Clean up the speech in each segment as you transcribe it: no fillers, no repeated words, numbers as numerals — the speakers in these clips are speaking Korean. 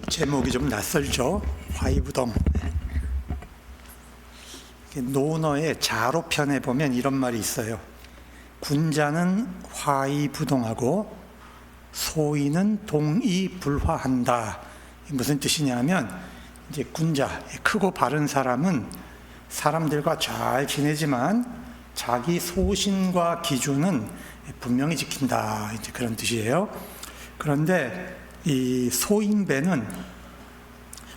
제목이 좀 낯설죠. 화이부동. 논어의 자로편에 보면 이런 말이 있어요. 군자는 화이부동하고 소인은 동의불화한다. 무슨 뜻이냐면, 이제 군자, 크고 바른 사람은 사람들과 잘 지내지만 자기 소신과 기준은 분명히 지킨다. 이제 그런 뜻이에요. 그런데 이 소인배는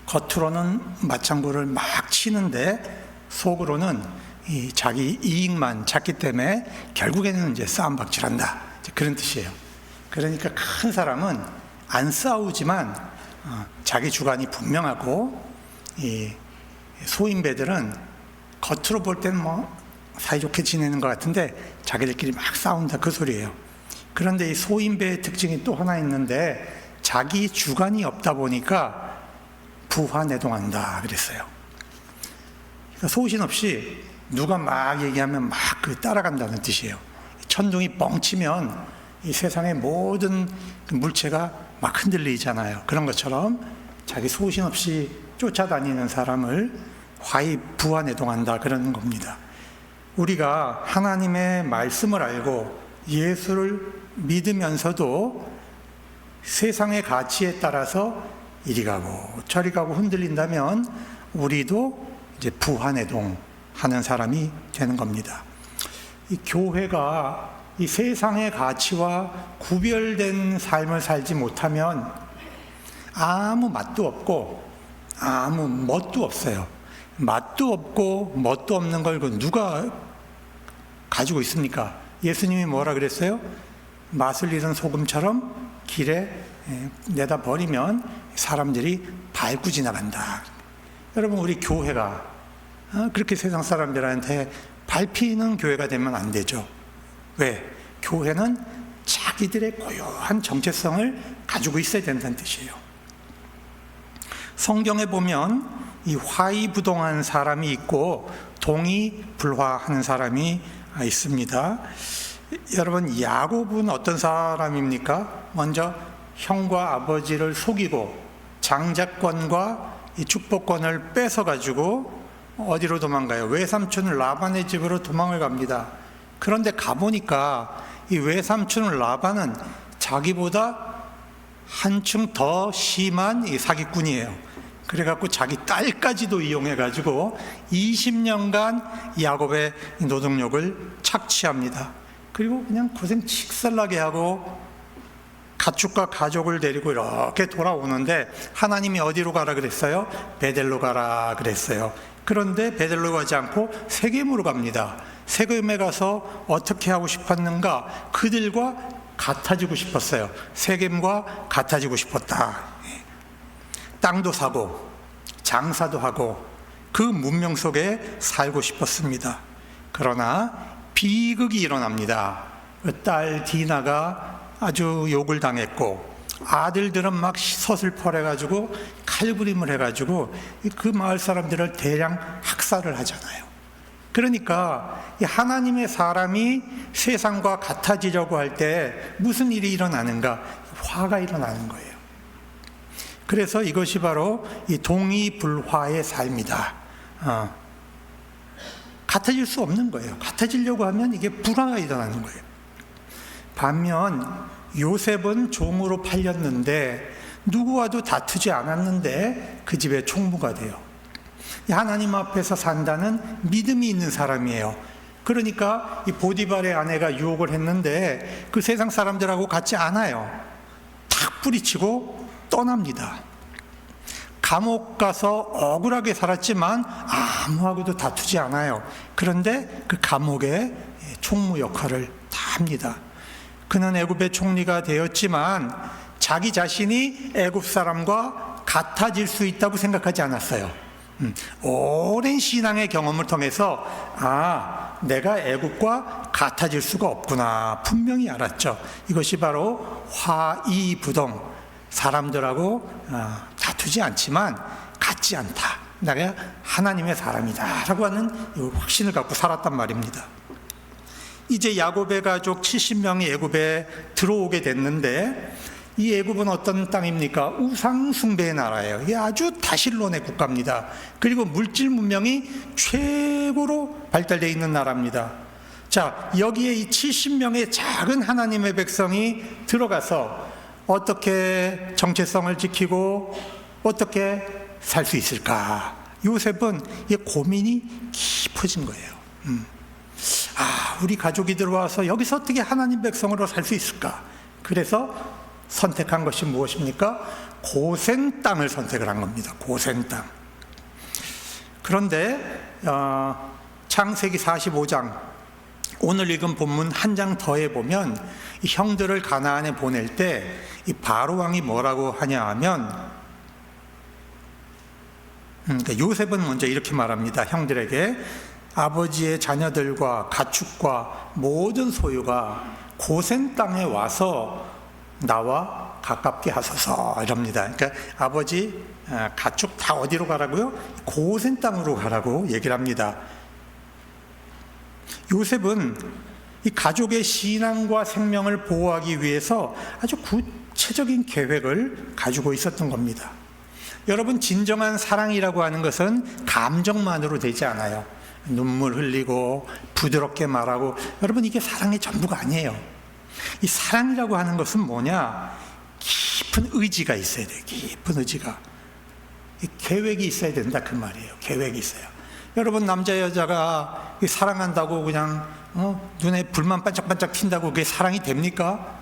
겉으로는 맞장구를 막 치는데 속으로는 이 자기 이익만 찾기 때문에 결국에는 이제 싸움박질한다. 그런 뜻이에요. 그러니까 큰 사람은 안 싸우지만 자기 주관이 분명하고, 이 소인배들은 겉으로 볼 때는 뭐 사이좋게 지내는 것 같은데 자기들끼리 막 싸운다, 그 소리예요. 그런데 이 소인배의 특징이 또 하나 있는데, 자기 주관이 없다 보니까 부화내동한다 그랬어요. 그러니까 소신 없이 누가 막 얘기하면 막 따라간다는 뜻이에요. 천둥이 뻥치면 이 세상의 모든 물체가 막 흔들리잖아요. 그런 것처럼 자기 소신 없이 쫓아다니는 사람을 부화내동한다 그러는 겁니다. 우리가 하나님의 말씀을 알고 예수를 믿으면서도 세상의 가치에 따라서 이리 가고 저리 가고 흔들린다면 우리도 이제 부화내동하는 사람이 되는 겁니다. 이 교회가 이 세상의 가치와 구별된 삶을 살지 못하면 아무 맛도 없고 아무 멋도 없어요. 맛도 없고 멋도 없는 걸 누가 가지고 있습니까? 예수님이 뭐라 그랬어요? 맛을 잃은 소금처럼 길에 내다 버리면 사람들이 밟고 지나간다. 여러분, 우리 교회가 그렇게 세상 사람들한테 밟히는 교회가 되면 안 되죠. 왜? 교회는 자기들의 고유한 정체성을 가지고 있어야 된다는 뜻이에요. 성경에 보면 이 화이부동한 사람이 있고 동의불화하는 사람이 있습니다. 여러분, 야곱은 어떤 사람입니까? 먼저 형과 아버지를 속이고 장자권과 이 축복권을 뺏어가지고 어디로 도망가요? 외삼촌 라반의 집으로 도망을 갑니다. 그런데 가보니까 이 외삼촌 라반은 자기보다 한층 더 심한 이 사기꾼이에요. 그래갖고 자기 딸까지도 이용해가지고 20년간 야곱의 노동력을 착취합니다. 그리고 그냥 고생 칙살나게 하고 가축과 가족을 데리고 이렇게 돌아오는데, 하나님이 어디로 가라 그랬어요? 베델로 가라 그랬어요. 그런데 베델로 가지 않고 세겜으로 갑니다. 세겜에 가서 어떻게 하고 싶었는가? 그들과 같아지고 싶었어요. 세겜과 같아지고 싶었다. 땅도 사고 장사도 하고 그 문명 속에 살고 싶었습니다. 그러나 비극이 일어납니다. 딸 디나가 아주 욕을 당했고, 아들들은 막 서슬퍼래가지고 칼부림을 해가지고 그 마을 사람들을 대량 학살을 하잖아요. 그러니까 하나님의 사람이 세상과 같아지려고 할 때 무슨 일이 일어나는가? 화가 일어나는 거예요. 그래서 이것이 바로 이 동의불화의 삶이다. 같아질 수 없는 거예요. 같아지려고 하면 이게 불화가 일어나는 거예요. 반면 요셉은 종으로 팔렸는데 누구와도 다투지 않았는데 그 집의 총무가 돼요. 하나님 앞에서 산다는 믿음이 있는 사람이에요. 그러니까 이 보디발의 아내가 유혹을 했는데 그 세상 사람들하고 같지 않아요. 탁 뿌리치고 떠납니다. 감옥 가서 억울하게 살았지만 아무하고도 다투지 않아요. 그런데 그 감옥의 총무 역할을 다 합니다. 그는 애굽의 총리가 되었지만 자기 자신이 애굽 사람과 같아질 수 있다고 생각하지 않았어요. 오랜 신앙의 경험을 통해서 내가 애굽과 같아질 수가 없구나 분명히 알았죠. 이것이 바로 화이부동, 사람들하고 다투지 않지만 같지 않다. 내가 하나님의 사람이다 라고 하는 확신을 갖고 살았단 말입니다. 이제 야곱의 가족 70명이 애굽에 들어오게 됐는데 이 애굽은 어떤 땅입니까? 우상 숭배의 나라예요. 이게 아주 다실론의 국가입니다. 그리고 물질 문명이 최고로 발달되어 있는 나라입니다. 자, 여기에 이 70명의 작은 하나님의 백성이 들어가서 어떻게 정체성을 지키고 어떻게 살 수 있을까? 요셉은 이 고민이 깊어진 거예요. 우리 가족이 들어와서 여기서 어떻게 하나님 백성으로 살 수 있을까? 그래서 선택한 것이 무엇입니까? 고센 땅을 선택을 한 겁니다. 고센 땅. 그런데 창세기 45장 오늘 읽은 본문 한 장 더해 보면 이 형들을 가나안에 보낼 때 이 바로 왕이 뭐라고 하냐 하면 그러니까 요셉은 먼저 이렇게 말합니다. 형들에게 아버지의 자녀들과 가축과 모든 소유가 고센 땅에 와서 나와 가깝게 하소서 이럽니다. 그러니까 아버지 가축 다 어디로 가라고요? 고센 땅으로 가라고 얘기를 합니다. 요셉은 이 가족의 신앙과 생명을 보호하기 위해서 아주 구체적인 계획을 가지고 있었던 겁니다. 여러분, 진정한 사랑이라고 하는 것은 감정만으로 되지 않아요. 눈물 흘리고 부드럽게 말하고, 여러분, 이게 사랑의 전부가 아니에요. 이 사랑이라고 하는 것은 뭐냐? 깊은 의지가 있어야 돼요. 깊은 의지가. 계획이 있어야 된다 그 말이에요. 계획이 있어요. 여러분, 남자 여자가 사랑한다고 그냥 눈에 불만 반짝반짝 튄다고 그게 사랑이 됩니까?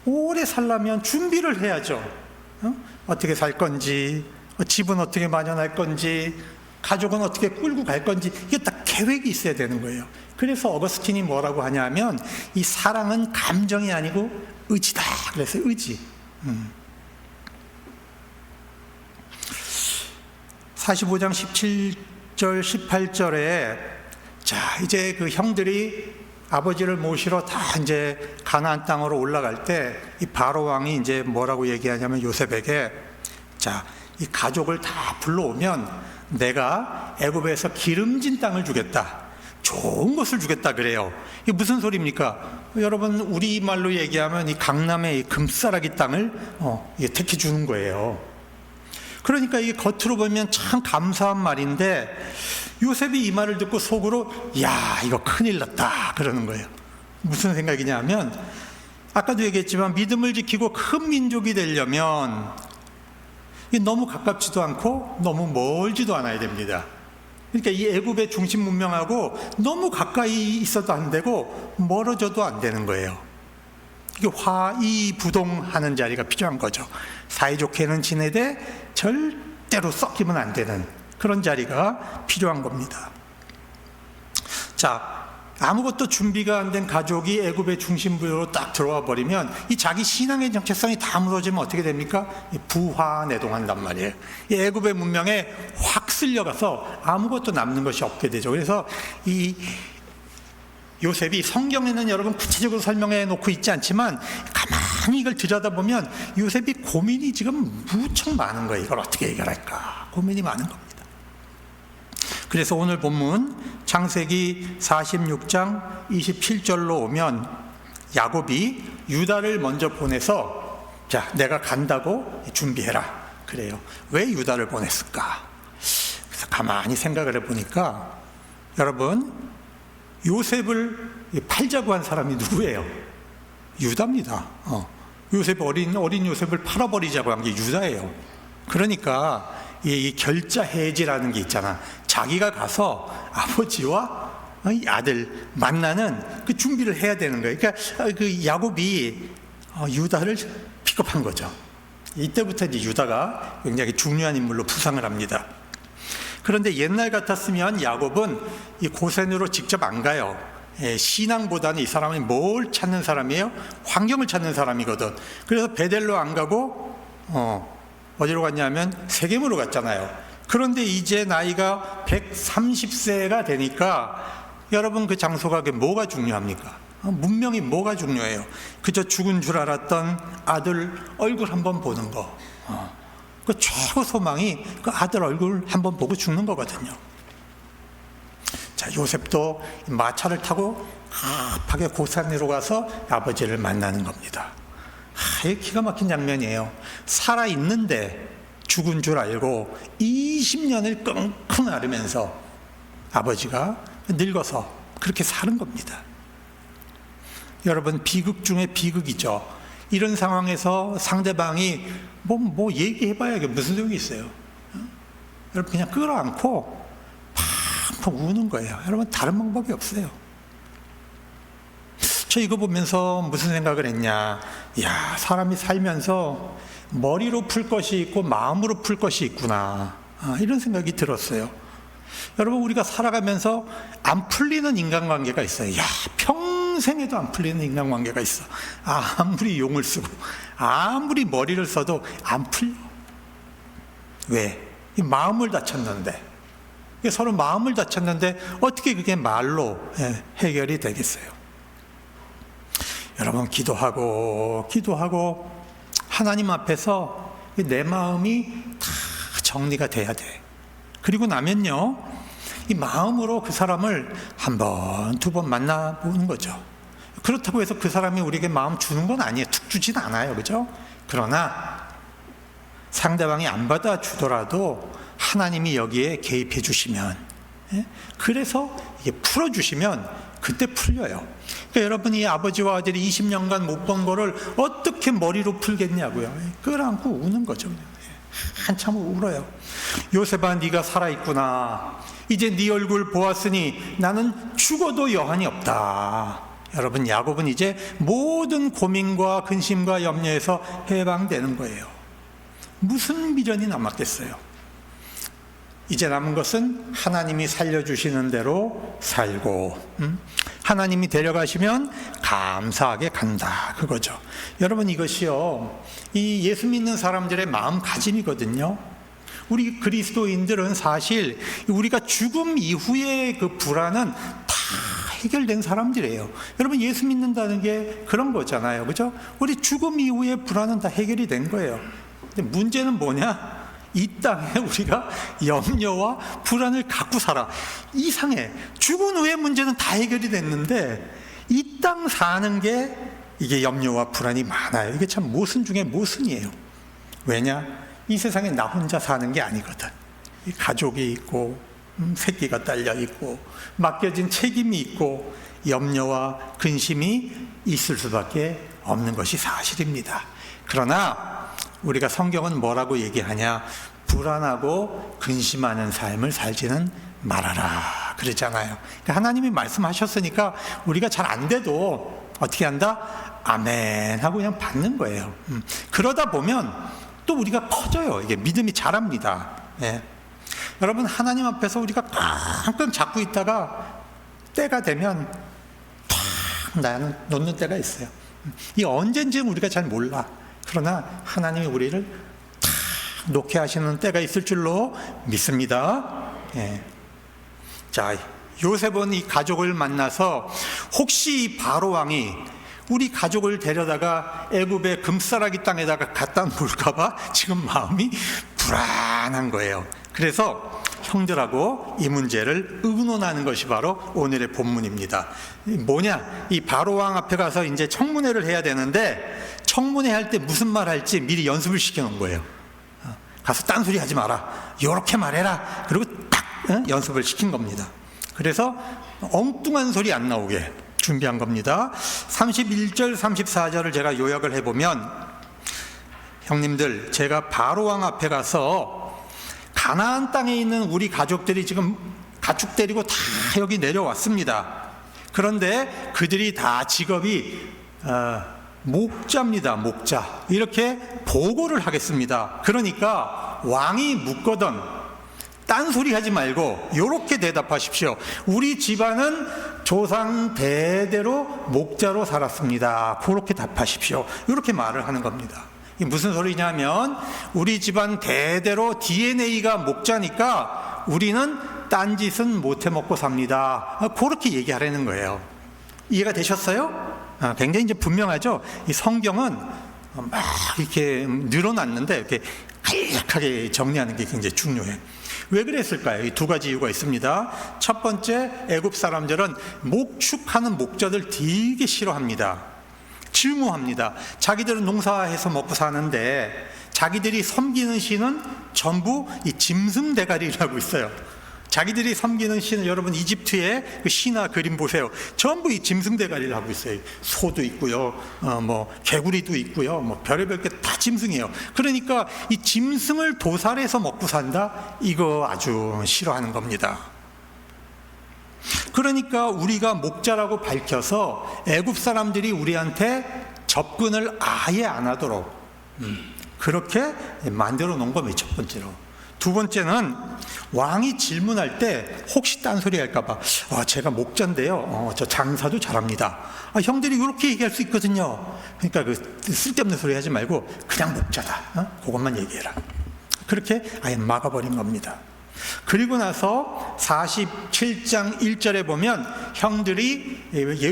오래 살려면 준비를 해야죠. 어떻게 살 건지, 집은 어떻게 마련할 건지, 가족은 어떻게 끌고 갈 건지, 이게 딱 계획이 있어야 되는 거예요. 그래서 어거스틴이 뭐라고 하냐면 이 사랑은 감정이 아니고 의지다. 그래서 의지. 45장 17절 18절에 자, 이제 그 형들이 아버지를 모시러 다 이제 가나안 땅으로 올라갈 때 이 바로 왕이 이제 뭐라고 얘기하냐면 요셉에게 자, 이 가족을 다 불러오면 내가 애굽에서 기름진 땅을 주겠다. 좋은 것을 주겠다 그래요. 이게 무슨 소리입니까? 여러분, 우리말로 얘기하면 이 강남의 이 금싸라기 땅을 이게 택해 주는 거예요. 그러니까 이게 겉으로 보면 참 감사한 말인데 요셉이 이 말을 듣고 속으로 야, 이거 큰일 났다 그러는 거예요. 무슨 생각이냐면 아까도 얘기했지만 믿음을 지키고 큰 민족이 되려면 너무 가깝지도 않고 너무 멀지도 않아야 됩니다. 그러니까 이 애굽의 중심 문명하고 너무 가까이 있어도 안 되고 멀어져도 안 되는 거예요. 이게 화이부동하는 자리가 필요한 거죠. 사이좋게는 지내되 절대로 섞이면 안 되는 그런 자리가 필요한 겁니다. 자, 아무것도 준비가 안 된 가족이 애굽의 중심부로 딱 들어와 버리면 이 자기 신앙의 정체성이 다 무너지면 어떻게 됩니까? 부화내동한단 말이에요. 이 애굽의 문명에 확 쓸려가서 아무것도 남는 것이 없게 되죠. 그래서 이 요셉이 성경에는 여러분 구체적으로 설명해 놓고 있지 않지만 가만히 이걸 들여다보면 요셉이 고민이 지금 무척 많은 거예요. 이걸 어떻게 해결할까? 고민이 많은 겁니다. 그래서 오늘 본문 창세기 46장 27절로 오면 야곱이 유다를 먼저 보내서 자, 내가 간다고 준비해라 그래요. 왜 유다를 보냈을까? 그래서 가만히 생각을 해보니까 여러분, 요셉을 팔자고 한 사람이 누구예요? 유다입니다. 요셉 어린 요셉을 팔아버리자고 한 게 유다예요. 그러니까 이 결자 해지라는 게 있잖아. 자기가 가서 아버지와 아들 만나는 그 준비를 해야 되는 거예요. 그러니까 그 야곱이 유다를 픽업한 거죠. 이때부터 이제 유다가 굉장히 중요한 인물로 부상을 합니다. 그런데 옛날 같았으면 야곱은 이 고센으로 직접 안 가요. 신앙보다는 이 사람이 뭘 찾는 사람이에요? 환경을 찾는 사람이거든. 그래서 베델로 안 가고 어디로 갔냐면 세겜으로 갔잖아요. 그런데 이제 나이가 130세가 되니까 여러분, 그 장소가 뭐가 중요합니까? 문명이 뭐가 중요해요? 그저 죽은 줄 알았던 아들 얼굴 한번 보는 거. 그 최고 소망이 그 아들 얼굴 한번 보고 죽는 거거든요. 자, 요셉도 마차를 타고 급하게 고산으로 가서 아버지를 만나는 겁니다. 이게 기가 막힌 장면이에요. 살아있는데 죽은 줄 알고 20년을 끙끙 앓으면서 아버지가 늙어서 그렇게 사는 겁니다. 여러분, 비극 중에 비극이죠. 이런 상황에서 상대방이 뭐 얘기해봐야 이게 무슨 소용이 있어요. 여러분, 그냥 끌어안고 팍팍 우는 거예요. 여러분, 다른 방법이 없어요. 저 이거 보면서 무슨 생각을 했냐. 야, 사람이 살면서 머리로 풀 것이 있고 마음으로 풀 것이 있구나. 이런 생각이 들었어요. 여러분, 우리가 살아가면서 안 풀리는 인간관계가 있어요. 야, 평생에도 안 풀리는 인간관계가 있어. 아무리 용을 쓰고 아무리 머리를 써도 안 풀려. 왜? 이 마음을 다쳤는데, 서로 마음을 다쳤는데 어떻게 그게 말로 해결이 되겠어요? 여러분, 기도하고 하나님 앞에서 내 마음이 다 정리가 돼야 돼. 그리고 나면요, 이 마음으로 그 사람을 한 번, 두 번 만나보는 거죠. 그렇다고 해서 그 사람이 우리에게 마음 주는 건 아니에요. 툭 주진 않아요. 그죠? 그러나 상대방이 안 받아주더라도 하나님이 여기에 개입해 주시면, 그래서 이게 풀어주시면 그때 풀려요. 그러니까 여러분이 아버지와 아들이 20년간 못 본 거를 어떻게 머리로 풀겠냐고요. 끌어안고 우는 거죠. 그냥. 한참 울어요. 요셉아, 네가 살아있구나. 이제 네 얼굴 보았으니 나는 죽어도 여한이 없다. 여러분, 야곱은 이제 모든 고민과 근심과 염려에서 해방되는 거예요. 무슨 미련이 남았겠어요? 이제 남은 것은 하나님이 살려주시는 대로 살고, 하나님이 데려가시면 감사하게 간다, 그거죠. 여러분, 이것이요, 이 예수 믿는 사람들의 마음가짐이거든요. 우리 그리스도인들은 사실 우리가 죽음 이후의 그 불안은 다 해결된 사람들이에요. 여러분, 예수 믿는다는 게 그런 거잖아요. 그죠? 우리 죽음 이후의 불안은 다 해결이 된 거예요. 근데 문제는 뭐냐? 이 땅에 우리가 염려와 불안을 갖고 살아. 이상해. 죽은 후의 문제는 다 해결이 됐는데 이 땅 사는 게 이게 염려와 불안이 많아요. 이게 참 모순 중에 모순이에요. 왜냐? 이 세상에 나 혼자 사는 게 아니거든. 가족이 있고 새끼가 딸려 있고 맡겨진 책임이 있고 염려와 근심이 있을 수밖에 없는 것이 사실입니다. 그러나 우리가 성경은 뭐라고 얘기하냐? 불안하고 근심하는 삶을 살지는 말아라 그러잖아요. 그러니까 하나님이 말씀하셨으니까 우리가 잘 안 돼도 어떻게 한다? 아멘 하고 그냥 받는 거예요. 그러다 보면 또 우리가 커져요. 이게 믿음이 자랍니다. 예. 여러분, 하나님 앞에서 우리가 꽉 잡고 있다가 때가 되면 탁 놓는 때가 있어요. 이 언젠지는 우리가 잘 몰라. 그러나 하나님이 우리를 탁 놓게 하시는 때가 있을 줄로 믿습니다. 예. 자, 요셉은 이 가족을 만나서 혹시 이 바로 왕이 우리 가족을 데려다가 애굽의 금싸라기 땅에다가 갖다 놓을까 봐 지금 마음이 불안한 거예요. 그래서 형들하고 이 문제를 의논하는 것이 바로 오늘의 본문입니다. 뭐냐? 이 바로 왕 앞에 가서 이제 청문회를 해야 되는데 청문회 할 때 무슨 말 할지 미리 연습을 시켜놓은 거예요. 가서 딴소리 하지 마라. 요렇게 말해라. 그리고 딱 연습을 시킨 겁니다. 그래서 엉뚱한 소리 안 나오게 준비한 겁니다. 31절 34절을 제가 요약을 해보면, 형님들, 제가 바로 왕 앞에 가서 가나안 땅에 있는 우리 가족들이 지금 가축 데리고 다 여기 내려왔습니다. 그런데 그들이 다 직업이 목자입니다. 목자. 이렇게 보고를 하겠습니다. 그러니까 왕이 묻거든 딴소리 하지 말고 이렇게 대답하십시오. 우리 집안은 조상 대대로 목자로 살았습니다. 그렇게 답하십시오. 이렇게 말을 하는 겁니다. 이게 무슨 소리냐면 우리 집안 대대로 DNA가 목자니까 우리는 딴짓은 못해 먹고 삽니다. 그렇게 얘기하라는 거예요. 이해가 되셨어요? 굉장히 이제 분명하죠. 이 성경은 막 이렇게 늘어났는데 이렇게 간략하게 정리하는 게 굉장히 중요해. 왜 그랬을까요? 이 두 가지 이유가 있습니다. 첫 번째, 애굽 사람들은 목축하는 목자들 되게 싫어합니다. 증오합니다. 자기들은 농사해서 먹고 사는데 자기들이 섬기는 신은 전부 이 짐승 대가리라고 있어요. 자기들이 섬기는 신은, 여러분 이집트의 그 신화 그림 보세요. 전부 이 짐승 대가리를 하고 있어요. 소도 있고요, 개구리도 있고요, 별의별 게 다 짐승이에요. 그러니까 이 짐승을 도살해서 먹고 산다, 이거 아주 싫어하는 겁니다. 그러니까 우리가 목자라고 밝혀서 애굽 사람들이 우리한테 접근을 아예 안 하도록 그렇게 만들어 놓은 겁니다. 첫 번째로. 두 번째는 왕이 질문할 때 혹시 딴소리 할까봐, 제가 목자인데요, 저 장사도 잘합니다. 형들이 이렇게 얘기할 수 있거든요. 그러니까 그 쓸데없는 소리 하지 말고 그냥 목자다, 그것만 얘기해라. 그렇게 아예 막아버린 겁니다. 그리고 나서 47장 1절에 보면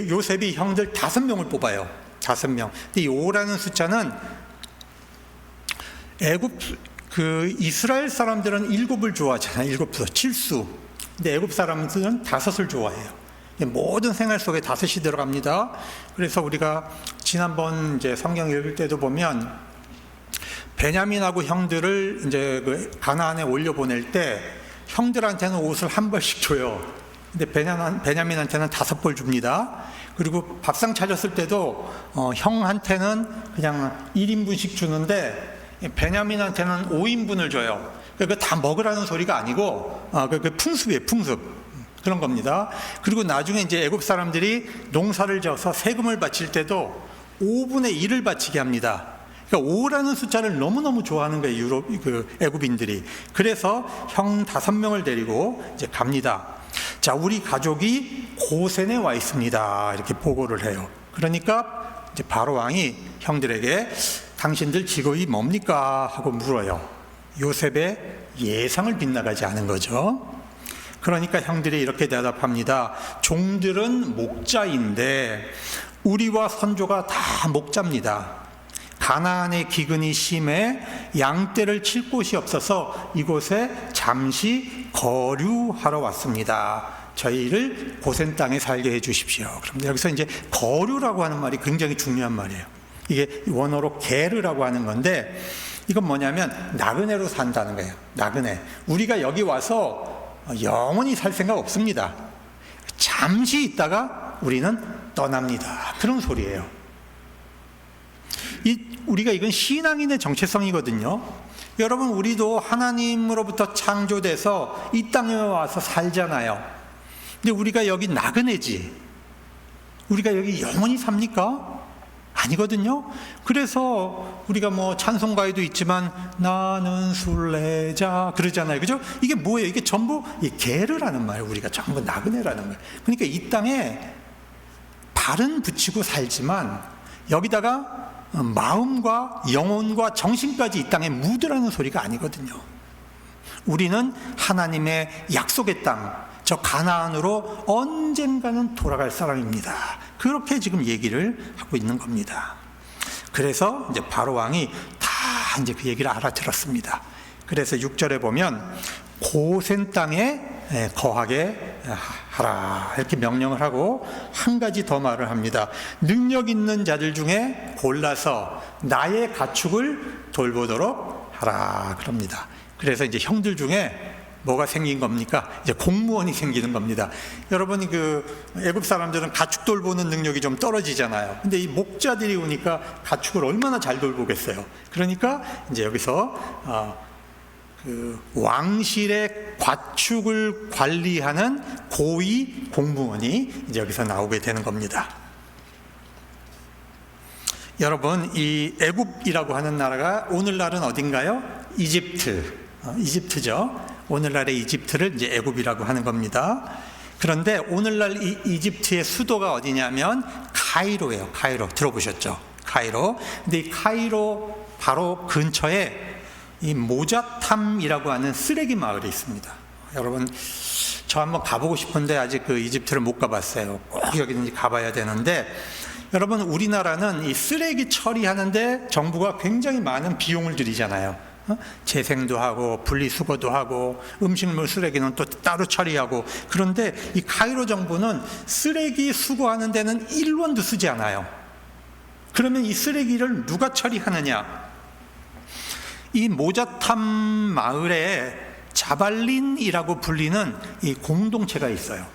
요셉이 형들 5명을 뽑아요. 5명. 근데 이 5라는 숫자는 이스라엘 사람들은 7을 좋아하잖아요. 7수, 7수. 근데 애굽 사람들은 5을 좋아해요. 모든 생활 속에 5이 들어갑니다. 그래서 우리가 지난번 이제 성경 읽을 때도 보면 베냐민하고 형들을 이제 그 가나안에 올려보낼 때 형들한테는 옷을 한 벌씩 줘요. 근데 베냐민한테는 5벌 줍니다. 그리고 밥상 차렸을 때도 형한테는 그냥 1인분씩 주는데 베냐민한테는 5인분을 줘요. 그거 다 먹으라는 소리가 아니고 그 풍습이에요. 풍습. 그런 겁니다. 그리고 나중에 이제 애굽 사람들이 농사를 져서 세금을 바칠 때도 5분의 1을 바치게 합니다. 그러니까 5라는 숫자를 너무너무 좋아하는 거예요. 애굽인들이. 그래서 형 5명을 데리고 이제 갑니다. 자, 우리 가족이 고센에 와 있습니다. 이렇게 보고를 해요. 그러니까 이제 바로 왕이 형들에게 당신들 직업이 뭡니까? 하고 물어요. 요셉의 예상을 빗나가지 않은 거죠. 그러니까 형들이 이렇게 대답합니다. 종들은 목자인데 우리와 선조가 다 목자입니다. 가나안의 기근이 심해 양떼를 칠 곳이 없어서 이곳에 잠시 거류하러 왔습니다. 저희를 고센 땅에 살게 해 주십시오. 그럼 여기서 이제 거류라고 하는 말이 굉장히 중요한 말이에요. 이게 원어로 게르라고 하는 건데 이건 뭐냐면 나그네로 산다는 거예요. 나그네. 우리가 여기 와서 영원히 살 생각 없습니다. 잠시 있다가 우리는 떠납니다. 그런 소리예요. 우리가 이건 신앙인의 정체성이거든요. 여러분, 우리도 하나님으로부터 창조돼서 이 땅에 와서 살잖아요. 근데 우리가 여기 나그네지. 우리가 여기 영원히 삽니까? 아니거든요. 그래서 우리가 찬송가에도 있지만 나는 순례자 그러잖아요. 그죠? 이게 뭐예요? 이게 전부 게르라는 말이에요. 우리가 전부 나그네라는 거예요. 그러니까 이 땅에 발은 붙이고 살지만 여기다가 마음과 영혼과 정신까지 이 땅에 묻으라는 소리가 아니거든요. 우리는 하나님의 약속의 땅, 저 가나안으로 언젠가는 돌아갈 사람입니다. 그렇게 지금 얘기를 하고 있는 겁니다. 그래서 이제 바로 왕이 다 이제 그 얘기를 알아들었습니다. 그래서 6절에 보면 고센 땅에 거하게 하라 이렇게 명령을 하고 한 가지 더 말을 합니다. 능력 있는 자들 중에 골라서 나의 가축을 돌보도록 하라 그럽니다. 그래서 이제 형들 중에 뭐가 생긴 겁니까? 이제 공무원이 생기는 겁니다. 여러분이 애굽 사람들은 가축 돌보는 능력이 좀 떨어지잖아요. 근데 이 목자들이 오니까 가축을 얼마나 잘 돌보겠어요. 그러니까 이제 여기서 왕실의 가축을 관리하는 고위 공무원이 이제 여기서 나오게 되는 겁니다. 여러분, 이 애굽이라고 하는 나라가 오늘날은 어딘가요? 이집트죠. 오늘날의 이집트를 이제 애굽이라고 하는 겁니다. 그런데 오늘날 이 이집트의 수도가 어디냐면 카이로예요. 카이로 들어보셨죠? 카이로. 근데 이 카이로 바로 근처에 이 모자탐이라고 하는 쓰레기 마을이 있습니다. 여러분, 저 한번 가보고 싶은데 아직 이집트를 못 가봤어요. 꼭 여기는 가봐야 되는데, 여러분, 우리나라는 이 쓰레기 처리하는데 정부가 굉장히 많은 비용을 들이잖아요. 재생도 하고 분리수거도 하고 음식물 쓰레기는 또 따로 처리하고. 그런데 이 카이로 정부는 쓰레기 수거하는 데는 1원도 쓰지 않아요. 그러면 이 쓰레기를 누가 처리하느냐? 이 모자탐 마을에 자발린이라고 불리는 이 공동체가 있어요.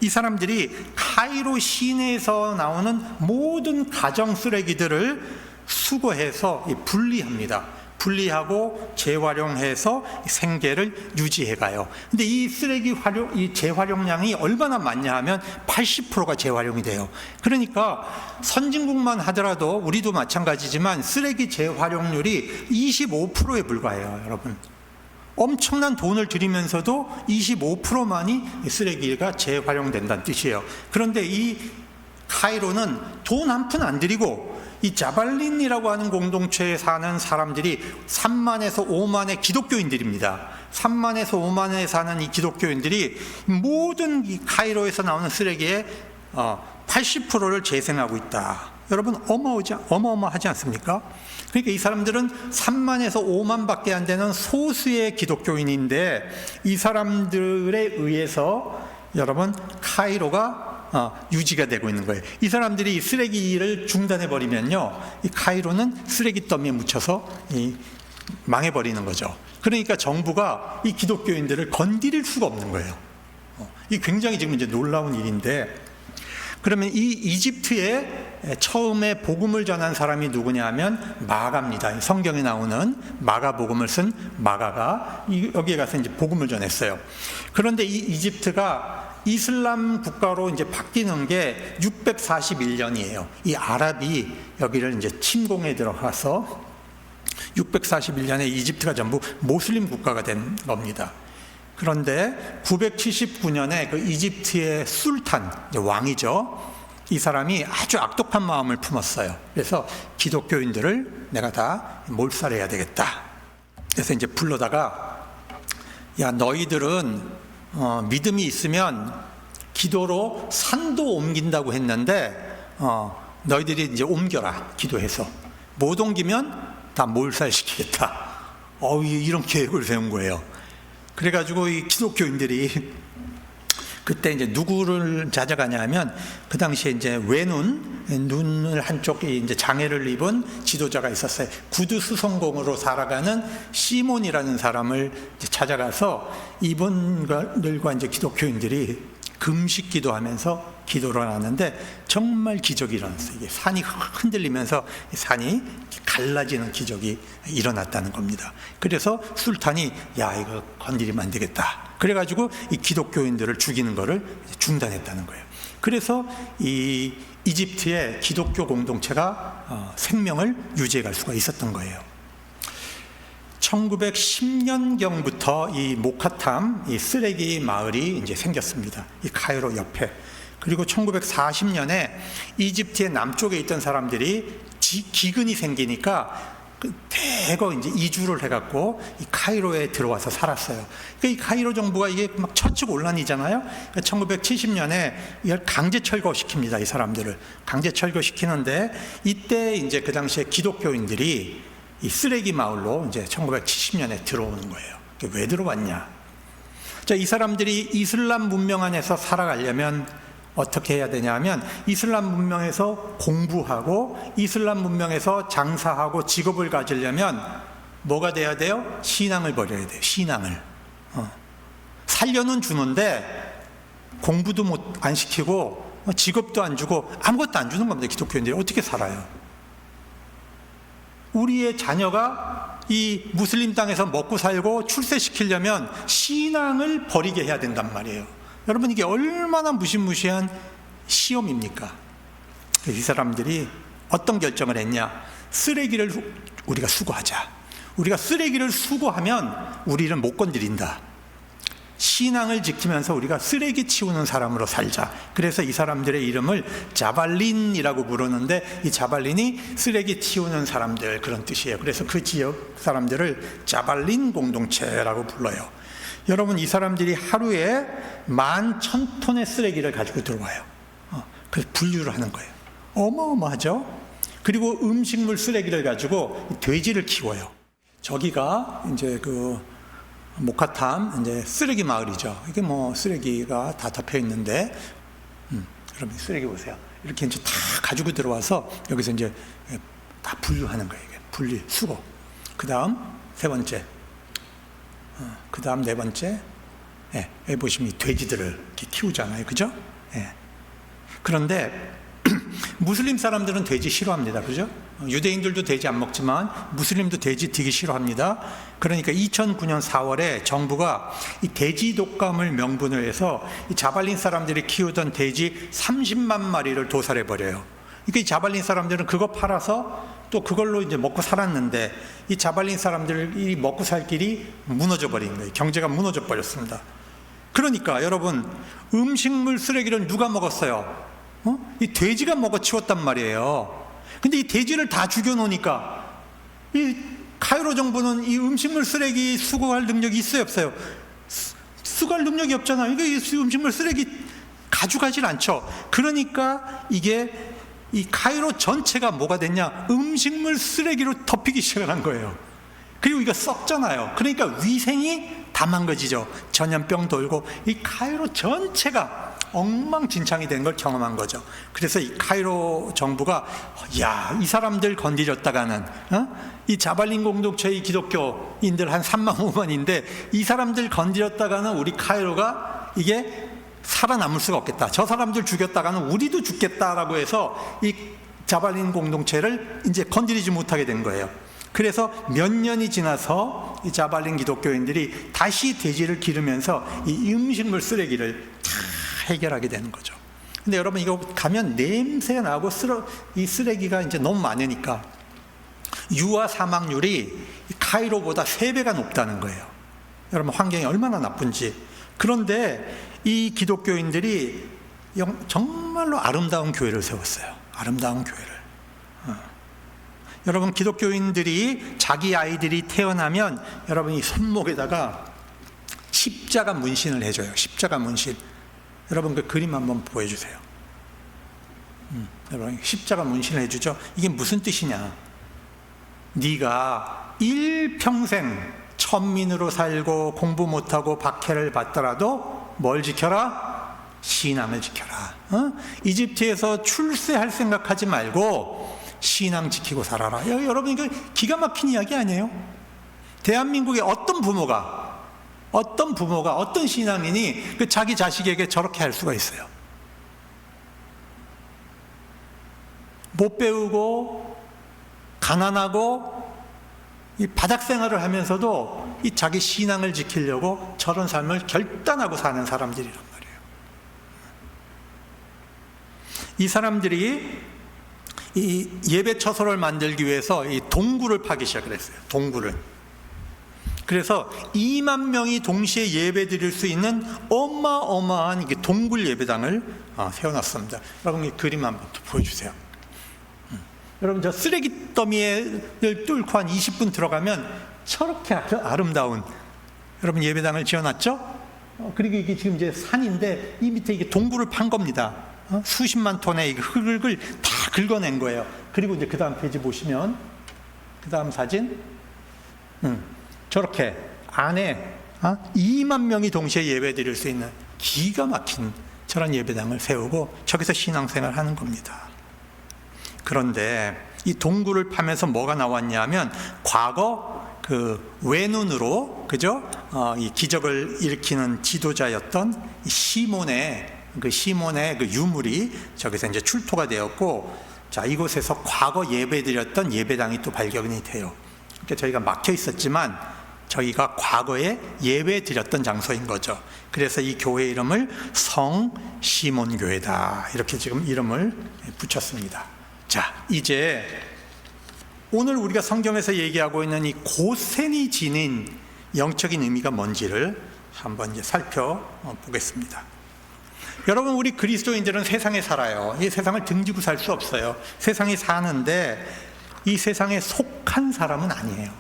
이 사람들이 카이로 시내에서 나오는 모든 가정 쓰레기들을 수거해서 분리합니다. 분리하고 재활용해서 생계를 유지해가요. 근데 이 쓰레기 이 재활용량이 얼마나 많냐 하면 80%가 재활용이 돼요. 그러니까 선진국만 하더라도 우리도 마찬가지지만 쓰레기 재활용률이 25%에 불과해요, 여러분. 엄청난 돈을 들이면서도 25%만이 쓰레기가 재활용된다는 뜻이에요. 그런데 이 카이로는 돈 한 푼 안 들이고 이 자발린이라고 하는 공동체에 사는 사람들이 3만에서 5만의 기독교인들입니다. 3만에서 5만에 사는 이 기독교인들이 모든 이 카이로에서 나오는 쓰레기의 80%를 재생하고 있다. 여러분 어마어마하지 않습니까? 그러니까 이 사람들은 3만에서 5만밖에 안 되는 소수의 기독교인인데 이 사람들에 의해서 여러분 카이로가 유지가 되고 있는 거예요. 이 사람들이 쓰레기를 중단해버리면요, 이 카이로는 쓰레기 더미에 묻혀서 망해버리는 거죠. 그러니까 정부가 이 기독교인들을 건드릴 수가 없는 거예요. 이 굉장히 지금 이제 놀라운 일인데, 그러면 이 이집트에 처음에 복음을 전한 사람이 누구냐 하면 마가입니다. 성경에 나오는 마가복음을 쓴 마가가 여기에 가서 이제 복음을 전했어요. 그런데 이 이집트가 이슬람 국가로 이제 바뀌는 게 641년이에요. 이 아랍이 여기를 이제 침공에 들어가서 641년에 이집트가 전부 모슬림 국가가 된 겁니다. 그런데 979년에 그 이집트의 술탄, 왕이죠. 이 사람이 아주 악독한 마음을 품었어요. 그래서 기독교인들을 내가 다 몰살해야 되겠다. 그래서 이제 불러다가, 야, 너희들은 믿음이 있으면 기도로 산도 옮긴다고 했는데 너희들이 이제 옮겨라, 기도해서. 못 옮기면 다 몰살시키겠다. 이런 계획을 세운 거예요. 그래가지고 이 기독교인들이 그때 이제 누구를 찾아가냐 하면, 그 당시에 이제 눈을 한쪽에 이제 장애를 입은 지도자가 있었어요. 구두 수송공으로 살아가는 시몬이라는 사람을 이제 찾아가서 이분들과 이제 기독교인들이 금식 기도하면서 기도를 하는데 정말 기적이 일어났어요. 이게 산이 흔들리면서 산이 갈라지는 기적이 일어났다는 겁니다. 그래서 술탄이, 야, 이거 건드리면 안 되겠다. 그래가지고 이 기독교인들을 죽이는 것을 중단했다는 거예요. 그래서 이 이집트의 기독교 공동체가 생명을 유지해 갈 수가 있었던 거예요. 1910년경부터 이 모카탐, 이 쓰레기 마을이 이제 생겼습니다. 이 카이로 옆에. 그리고 1940년에 이집트의 남쪽에 있던 사람들이 기근이 생기니까 대거 이제 이주를 해갖고 이 카이로에 들어와서 살았어요. 그러니까 이 카이로 정부가 이게 막 처치곤란이잖아요. 그러니까 1970년에 이걸 강제 철거시킵니다. 이 사람들을 강제 철거시키는데, 이때 이제 그 당시에 기독교인들이 이 쓰레기 마을로 이제 1970년에 들어오는 거예요. 왜 들어왔냐? 자, 이 사람들이 이슬람 문명 안에서 살아가려면 어떻게 해야 되냐면, 이슬람 문명에서 공부하고 이슬람 문명에서 장사하고 직업을 가지려면 뭐가 돼야 돼요? 신앙을 버려야 돼요. 신앙을. 살려는 주는데 공부도 안 시키고 직업도 안 주고 아무것도 안 주는 겁니다. 기독교인들이 어떻게 살아요? 우리의 자녀가 이 무슬림 땅에서 먹고 살고 출세시키려면 신앙을 버리게 해야 된단 말이에요. 여러분, 이게 얼마나 무시무시한 시험입니까? 이 사람들이 어떤 결정을 했냐? 쓰레기를 우리가 수거하자. 우리가 쓰레기를 수거하면 우리를 못 건드린다. 신앙을 지키면서 우리가 쓰레기 치우는 사람으로 살자. 그래서 이 사람들의 이름을 자발린이라고 부르는데, 이 자발린이 쓰레기 치우는 사람들, 그런 뜻이에요. 그래서 그 지역 사람들을 자발린 공동체라고 불러요. 여러분, 이 사람들이 하루에 11,000톤의 쓰레기를 가지고 들어와요. 그래서 분류를 하는 거예요. 어마어마하죠? 그리고 음식물 쓰레기를 가지고 돼지를 키워요. 저기가 이제 그 모카탐 이제 쓰레기 마을이죠. 이게 뭐 쓰레기가 다 덮여 있는데, 여러분 쓰레기 보세요. 이렇게 이제 다 가지고 들어와서 여기서 이제 다 분류하는 거예요. 분리, 수거. 그 다음 세 번째, 그 다음 네 번째. 여기 보시면 돼지들을 이렇게 키우잖아요, 그죠? 그런데 무슬림 사람들은 돼지 싫어합니다, 그죠? 유대인들도 돼지 안 먹지만 무슬림도 돼지 되게 싫어합니다. 그러니까 2009년 4월에 정부가 이 돼지 독감을 명분으로 해서 이 자발린 사람들이 키우던 돼지 30만 마리를 도살해 버려요. 그러니까 이 자발린 사람들은 그거 팔아서 또 그걸로 이제 먹고 살았는데 이 자발린 사람들이 먹고 살 길이 무너져 버린 거예요. 경제가 무너져 버렸습니다. 그러니까 여러분, 음식물 쓰레기를 누가 먹었어요? 이 돼지가 먹어치웠단 말이에요. 근데 이 돼지를 다 죽여놓으니까 이 카이로 정부는 이 음식물 쓰레기 수거할 능력이 있어요, 없어요? 수거할 능력이 없잖아요. 이게 음식물 쓰레기 가져가질 않죠. 그러니까 이게 이 카이로 전체가 뭐가 됐냐? 음식물 쓰레기로 덮이기 시작한 거예요. 그리고 이거 썩잖아요. 그러니까 위생이 다 망가지죠. 전염병 돌고 이 카이로 전체가 엉망진창이 된 걸 경험한 거죠. 그래서 이 카이로 정부가 이 사람들 건드렸다가는 이 자발린 공동체의 기독교인들 한 3만 5만인데 이 사람들 건드렸다가는 우리 카이로가 이게 살아남을 수가 없겠다. 저 사람들 죽였다가는 우리도 죽겠다라고 해서 이 자발린 공동체를 이제 건드리지 못하게 된 거예요. 그래서 몇 년이 지나서 이 자발린 기독교인들이 다시 돼지를 기르면서 이 음식물 쓰레기를 다 해결하게 되는 거죠. 근데 여러분, 이거 가면 냄새가 나고 이 쓰레기가 이제 너무 많으니까 유아 사망률이 카이로보다 3배가 높다는 거예요. 여러분, 환경이 얼마나 나쁜지. 그런데 이 기독교인들이 정말로 아름다운 교회를 세웠어요. 아름다운 교회를. 여러분, 기독교인들이 자기 아이들이 태어나면 여러분 이 손목에다가 십자가 문신을 해줘요. 십자가 문신. 여러분 그 그림 한번 보여주세요. 여러분 십자가 문신을 해주죠. 이게 무슨 뜻이냐? 네가 일평생 천민으로 살고 공부 못하고 박해를 받더라도 뭘 지켜라? 신앙을 지켜라. 이집트에서 출세할 생각하지 말고 신앙 지키고 살아라. 여러분 이거 기가 막힌 이야기 아니에요? 대한민국의 어떤 부모가 어떤 신앙인이 그 자기 자식에게 저렇게 할 수가 있어요? 못 배우고 가난하고 이 바닥 생활을 하면서도 이 자기 신앙을 지키려고 저런 삶을 결단하고 사는 사람들이란 말이에요. 이 사람들이 이 예배 처소를 만들기 위해서 이 동굴을 파기 시작을 했어요. 동굴을. 그래서 2만 명이 동시에 예배 드릴 수 있는 어마어마한 동굴 예배당을 세워놨습니다. 여러분 이 그림 한번 보여주세요. 여러분 저 쓰레기 더미를 뚫고 한 20분 들어가면 저렇게 아름다운 여러분 예배당을 지어놨죠? 그리고 이게 지금 이제 산인데 이 밑에 이게 동굴을 판 겁니다. 수십만 톤의 흙을 다 긁어낸 거예요. 그리고 이제 그 다음 페이지 보시면 그 다음 사진 저렇게 안에 2만 명이 동시에 예배 드릴 수 있는 기가 막힌 저런 예배당을 세우고 저기서 신앙생활을 하는 겁니다. 그런데 이 동굴을 파면서 뭐가 나왔냐면 과거 그 외눈으로 그죠? 이 기적을 일으키는 지도자였던 시몬의 그 유물이 저기서 이제 출토가 되었고, 자 이곳에서 과거 예배드렸던 예배당이 또 발견이 돼요. 그러니까 저희가 막혀 있었지만 저희가 과거에 예배드렸던 장소인 거죠. 그래서 이 교회 이름을 성 시몬 교회다 이렇게 지금 이름을 붙였습니다. 자 이제 오늘 우리가 성경에서 얘기하고 있는 이 고센이 지닌 영적인 의미가 뭔지를 한번 이제 살펴보겠습니다. 여러분 우리 그리스도인들은 세상에 살아요. 이 세상을 등지고 살 수 없어요. 세상에 사는데 이 세상에 속한 사람은 아니에요.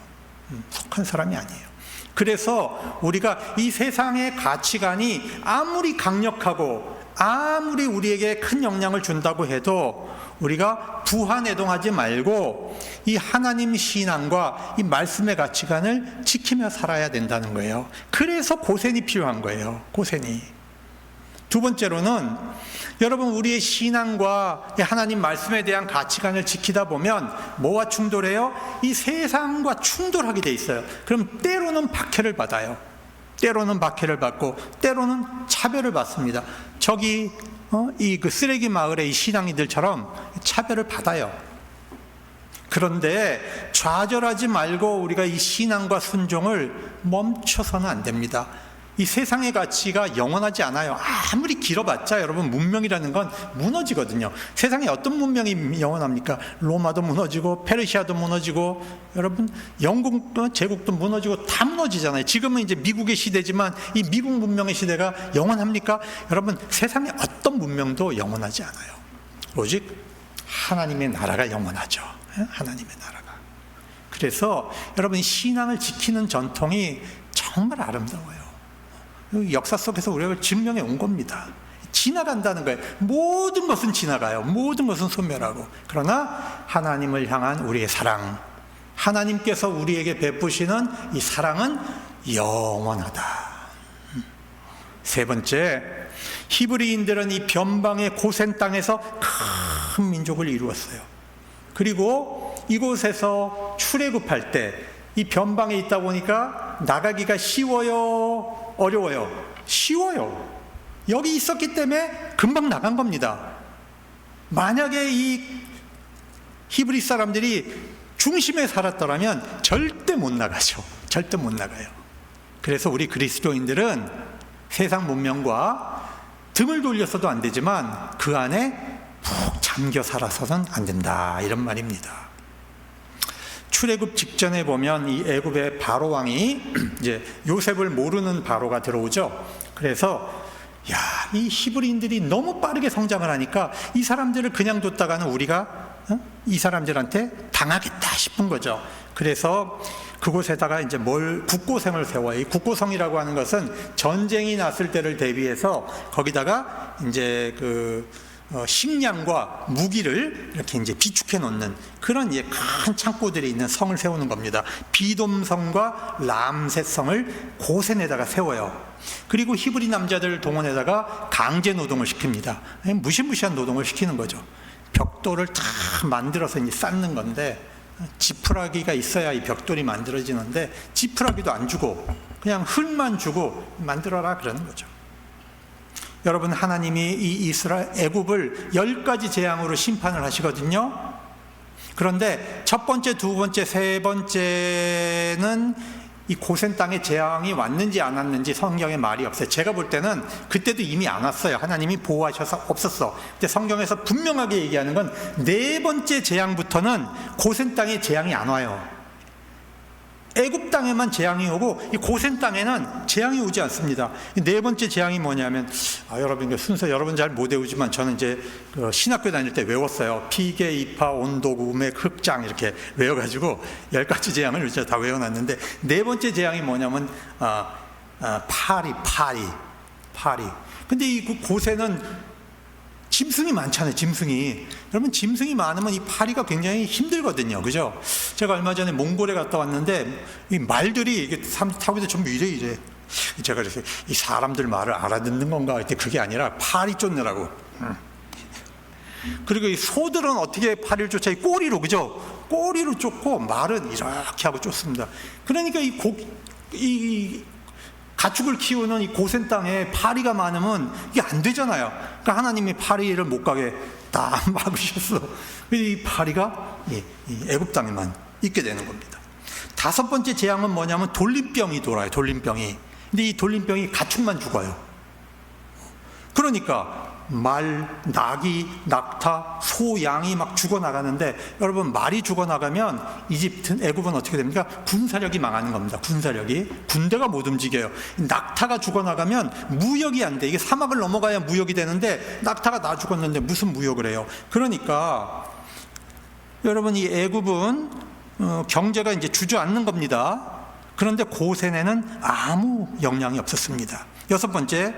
속한 사람이 아니에요. 그래서 우리가 이 세상의 가치관이 아무리 강력하고 아무리 우리에게 큰 영향을 준다고 해도 우리가 부한해동하지 말고 이 하나님 신앙과 이 말씀의 가치관을 지키며 살아야 된다는 거예요. 그래서 고센이 필요한 거예요. 고센이. 두 번째로는 여러분 우리의 신앙과 하나님 말씀에 대한 가치관을 지키다 보면 뭐와 충돌해요? 이 세상과 충돌하게 돼 있어요. 그럼 때로는 박해를 받아요. 때로는 박해를 받고 때로는 차별을 받습니다. 저기 이 그 쓰레기 마을의 이 신앙인들처럼 차별을 받아요. 그런데 좌절하지 말고 우리가 이 신앙과 순종을 멈춰서는 안 됩니다. 이 세상의 가치가 영원하지 않아요. 아무리 길어봤자 여러분 문명이라는 건 무너지거든요. 세상에 어떤 문명이 영원합니까? 로마도 무너지고 페르시아도 무너지고 여러분 영국 제국도 무너지고 다 무너지잖아요. 지금은 이제 미국의 시대지만 이 미국 문명의 시대가 영원합니까? 여러분 세상에 어떤 문명도 영원하지 않아요. 오직 하나님의 나라가 영원하죠. 하나님의 나라가. 그래서 여러분 신앙을 지키는 전통이 정말 아름다워요. 역사 속에서 우리가 증명해 온 겁니다. 지나간다는 거예요. 모든 것은 지나가요. 모든 것은 소멸하고. 그러나 하나님을 향한 우리의 사랑, 하나님께서 우리에게 베푸시는 이 사랑은 영원하다. 세 번째, 히브리인들은 이 변방의 고센 땅에서 큰 민족을 이루었어요. 그리고 이곳에서 출애굽할 때 이 변방에 있다 보니까 나가기가 쉬워요? 어려워요? 쉬워요. 여기 있었기 때문에 금방 나간 겁니다. 만약에 이 히브리 사람들이 중심에 살았더라면 절대 못 나가죠. 절대 못 나가요. 그래서 우리 그리스도인들은 세상 문명과 등을 돌려서도 안 되지만 그 안에 푹 잠겨 살아서는 안 된다, 이런 말입니다. 출애굽 직전에 보면 이 애굽의 바로 왕이 이제 요셉을 모르는 바로가 들어오죠. 그래서 이 히브리인들이 너무 빠르게 성장을 하니까 이 사람들을 그냥 뒀다가는 우리가 이 사람들한테 당하겠다 싶은 거죠. 그래서 그곳에다가 이제 국고성을 세워요. 이 국고성이라고 하는 것은 전쟁이 났을 때를 대비해서 거기다가 이제 식량과 무기를 이렇게 이제 비축해 놓는 그런 이제 큰 창고들이 있는 성을 세우는 겁니다. 비돔성과 람셋성을 고센에다가 세워요. 그리고 히브리 남자들 동원에다가 강제 노동을 시킵니다. 무시무시한 노동을 시키는 거죠. 벽돌을 다 만들어서 이제 쌓는 건데 지푸라기가 있어야 이 벽돌이 만들어지는데 지푸라기도 안 주고 그냥 흙만 주고 만들어라 그러는 거죠. 여러분 하나님이 이 이스라엘 애굽을 10가지 재앙으로 심판을 하시거든요. 그런데 첫 번째, 두 번째, 세 번째는 이 고센 땅에 재앙이 왔는지 안 왔는지 성경에 말이 없어요. 제가 볼 때는 그때도 이미 안 왔어요. 하나님이 보호하셔서 없었어. 근데 성경에서 분명하게 얘기하는 건 네 번째 재앙부터는 고센 땅에 재앙이 안 와요. 애굽 땅에만 재앙이 오고 이 고센 땅에는 재앙이 오지 않습니다. 네 번째 재앙이 뭐냐면 여러분 순서 여러분 잘 못 외우지만 저는 이제 신학교 다닐 때 외웠어요. 피계, 이파, 온도, 우맥, 흑장 이렇게 외워가지고 10가지 재앙을 제가 다 외워놨는데 네 번째 재앙이 뭐냐면 파리. 근데 이 고센은 짐승이 많잖아요. 짐승이. 여러분 짐승이 많으면 이 파리가 굉장히 힘들거든요. 그죠? 제가 얼마 전에 몽골에 갔다 왔는데 이 말들이 이게 타고 있는데 좀 이래. 제가 그래서 이 사람들 말을 알아듣는 건가 했더니 그게 아니라 파리 쫓느라고. 그리고 이 소들은 어떻게 파리를 쫓아? 꼬리로, 그죠? 꼬리로 쫓고 말은 이렇게 하고 쫓습니다. 그러니까 이 가축을 키우는 이 고센 땅에 파리가 많으면 이게 안 되잖아요. 그러니까 하나님이 파리를 못 가게 다 막으셨어. 이 파리가 이 애굽 땅에만 있게 되는 겁니다. 다섯 번째 재앙은 뭐냐면 돌림병이 돌아요. 돌림병이. 근데 이 돌림병이 가축만 죽어요. 그러니까 말, 낙이, 낙타, 소, 양이 막 죽어나가는데 여러분 말이 죽어나가면 이집트, 애굽은 어떻게 됩니까? 군사력이 망하는 겁니다. 군사력이. 군대가 못 움직여요. 낙타가 죽어나가면 무역이 안 돼. 이게 사막을 넘어가야 무역이 되는데 낙타가 다 죽었는데 무슨 무역을 해요? 그러니까 여러분 이 애굽은 경제가 이제 주저앉는 겁니다. 그런데 고센에는 아무 영향이 없었습니다. 여섯 번째,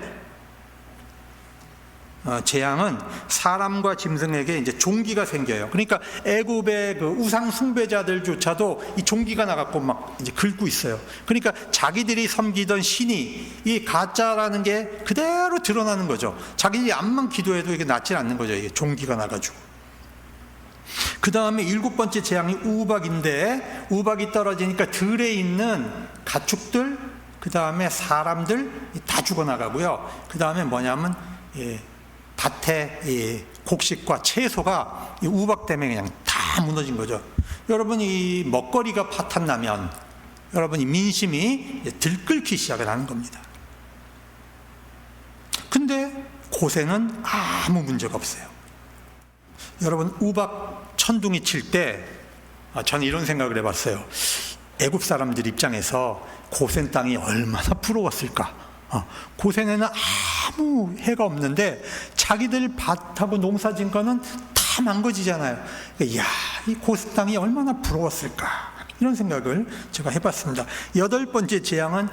재앙은 사람과 짐승에게 이제 종기가 생겨요. 그러니까 애굽의 그 우상 숭배자들조차도 이 종기가 나갖고 막 이제 긁고 있어요. 그러니까 자기들이 섬기던 신이 이 가짜라는 게 그대로 드러나는 거죠. 자기들이 암만 기도해도 이게 낫지 않는 거죠. 이게 종기가 나가지고. 그 다음에 7번째 재앙이 우박인데, 우박이 떨어지니까 들에 있는 가축들, 그 다음에 사람들 다 죽어나가고요. 그 다음에 뭐냐면 밭에 곡식과 채소가 이 우박 때문에 그냥 다 무너진 거죠. 여러분, 이 먹거리가 파탄나면 여러분 이 민심이 들끓기 시작을 하는 겁니다. 근데 고센은 아무 문제가 없어요. 여러분, 우박 천둥이 칠 때 저는 이런 생각을 해봤어요. 애굽 사람들 입장에서 고센 땅이 얼마나 부러웠을까. 고센에는 아무 해가 없는데 자기들 밭하고 농사 짓는 거는 다 망가지잖아요. 이야, 이 고센 땅이 얼마나 부러웠을까, 이런 생각을 제가 해봤습니다. 8번째 재앙은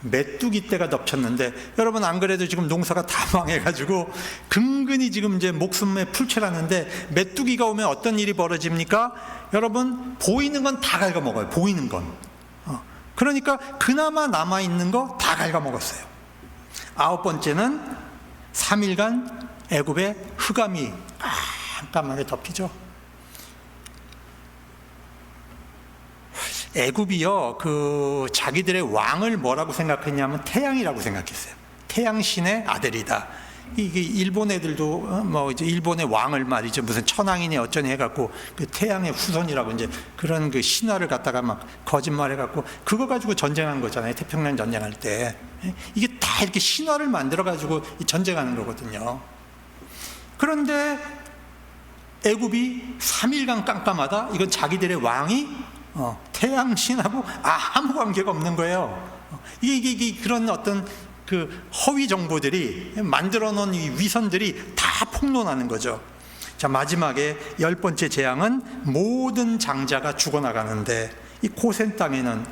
메뚜기 떼가 덮쳤는데, 여러분 안 그래도 지금 농사가 다 망해가지고 근근히 지금 이제 목숨에 풀칠하는데 메뚜기가 오면 어떤 일이 벌어집니까? 여러분, 보이는 건 다 갉아먹어요. 보이는 건. 그러니까 그나마 남아있는 거 다 갉아먹었어요. 9번째는 3일간 애굽의 흑암이 깜깜하게 덮이죠. 애굽이요, 자기들의 왕을 뭐라고 생각했냐면 태양이라고 생각했어요. 태양신의 아들이다. 이게 일본 애들도 이제 일본의 왕을 말이죠, 무슨 천왕이니 어쩌니 해갖고 그 태양의 후손이라고 이제 그런 그 신화를 갖다가 막 거짓말해갖고 그거 가지고 전쟁한 거잖아요. 태평양 전쟁할 때. 이게 다 이렇게 신화를 만들어가지고 전쟁하는 거거든요. 그런데 애굽이 3일간 깜깜하다. 이건 자기들의 왕이 태양신하고 아무 관계가 없는 거예요. 이게 그런 어떤 그 허위 정보들이 만들어 놓은 이 위선들이 다 폭로나는 거죠. 자, 마지막에 10번째 재앙은 모든 장자가 죽어나가는데, 이 고센 땅에는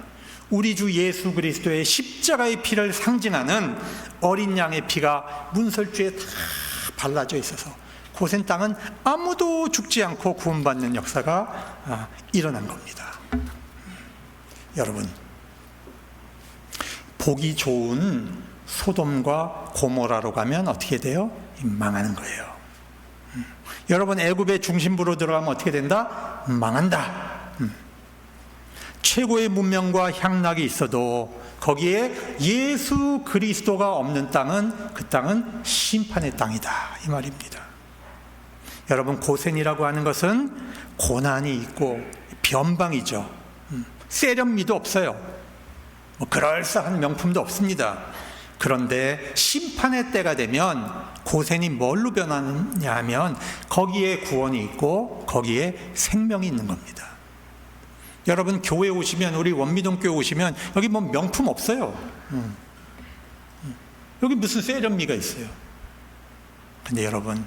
우리 주 예수 그리스도의 십자가의 피를 상징하는 어린 양의 피가 문설주에 다 발라져 있어서 고센 땅은 아무도 죽지 않고 구원받는 역사가 일어난 겁니다. 여러분, 보기 좋은 소돔과 고모라로 가면 어떻게 돼요? 망하는 거예요. 여러분, 애굽의 중심부로 들어가면 어떻게 된다? 망한다. 최고의 문명과 향락이 있어도 거기에 예수 그리스도가 없는 땅은, 그 땅은 심판의 땅이다, 이 말입니다. 여러분, 고센이라고 하는 것은 고난이 있고 변방이죠. 세련미도 없어요. 그럴싸한 명품도 없습니다. 그런데 심판의 때가 되면 고센이 뭘로 변하느냐 하면 거기에 구원이 있고 거기에 생명이 있는 겁니다. 여러분, 교회 오시면, 우리 원미동 교회 오시면 여기 뭐 명품 없어요. 여기 무슨 세련미가 있어요. 근데 여러분,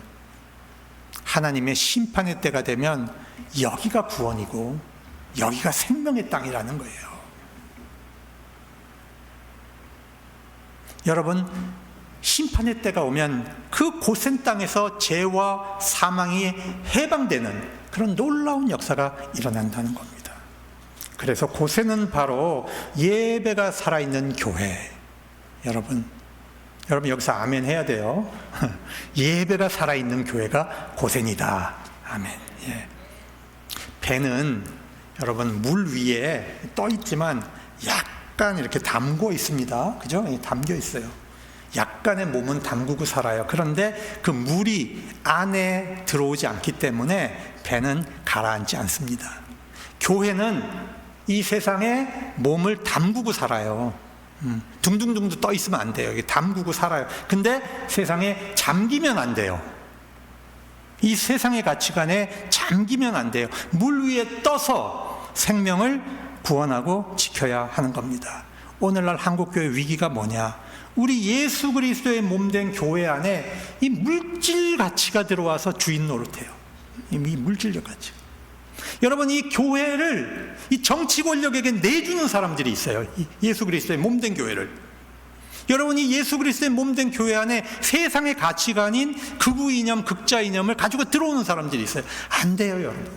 하나님의 심판의 때가 되면 여기가 구원이고 여기가 생명의 땅이라는 거예요. 여러분, 심판의 때가 오면 그 고센 땅에서 죄와 사망이 해방되는 그런 놀라운 역사가 일어난다는 겁니다. 그래서 고센은 바로 예배가 살아있는 교회. 여러분 여기서 아멘 해야 돼요. 예배가 살아있는 교회가 고센이다. 아멘. 예. 배는 여러분 물 위에 떠 있지만 약간 이렇게 담궈 있습니다. 그죠? 담겨 있어요. 약간의 몸은 담그고 살아요. 그런데 그 물이 안에 들어오지 않기 때문에 배는 가라앉지 않습니다. 교회는 이 세상에 몸을 담그고 살아요. 둥둥둥둥 떠 있으면 안 돼요. 담그고 살아요. 근데 세상에 잠기면 안 돼요. 이 세상의 가치관에 잠기면 안 돼요. 물 위에 떠서 생명을 구원하고 지켜야 하는 겁니다. 오늘날 한국교회 위기가 뭐냐? 우리 예수 그리스도의 몸된 교회 안에 이 물질 가치가 들어와서 주인 노릇해요. 이 물질적 가치. 여러분, 이 교회를 이 정치 권력에게 내주는 사람들이 있어요. 이 예수 그리스도의 몸된 교회를. 여러분이 예수 그리스도의 몸된 교회 안에 세상의 가치관인 극우 이념, 극자 이념을 가지고 들어오는 사람들이 있어요. 안 돼요, 여러분.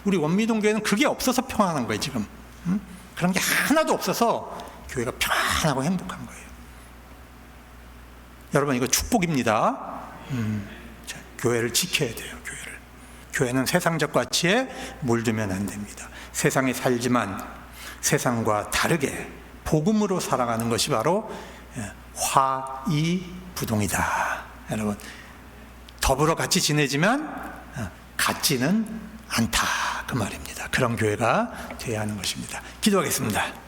우리 원미동 교회는 그게 없어서 평안한 거예요, 지금. 그런 게 하나도 없어서 교회가 평안하고 행복한 거예요. 여러분, 이거 축복입니다. 자, 교회를 지켜야 돼요, 교회를. 교회는 세상적 가치에 물들면 안 됩니다. 세상에 살지만 세상과 다르게 복음으로 살아가는 것이 바로 화이부동이다. 여러분, 더불어 같이 지내지만 같지는 않다, 그 말입니다. 그런 교회가 되어야 하는 것입니다. 기도하겠습니다.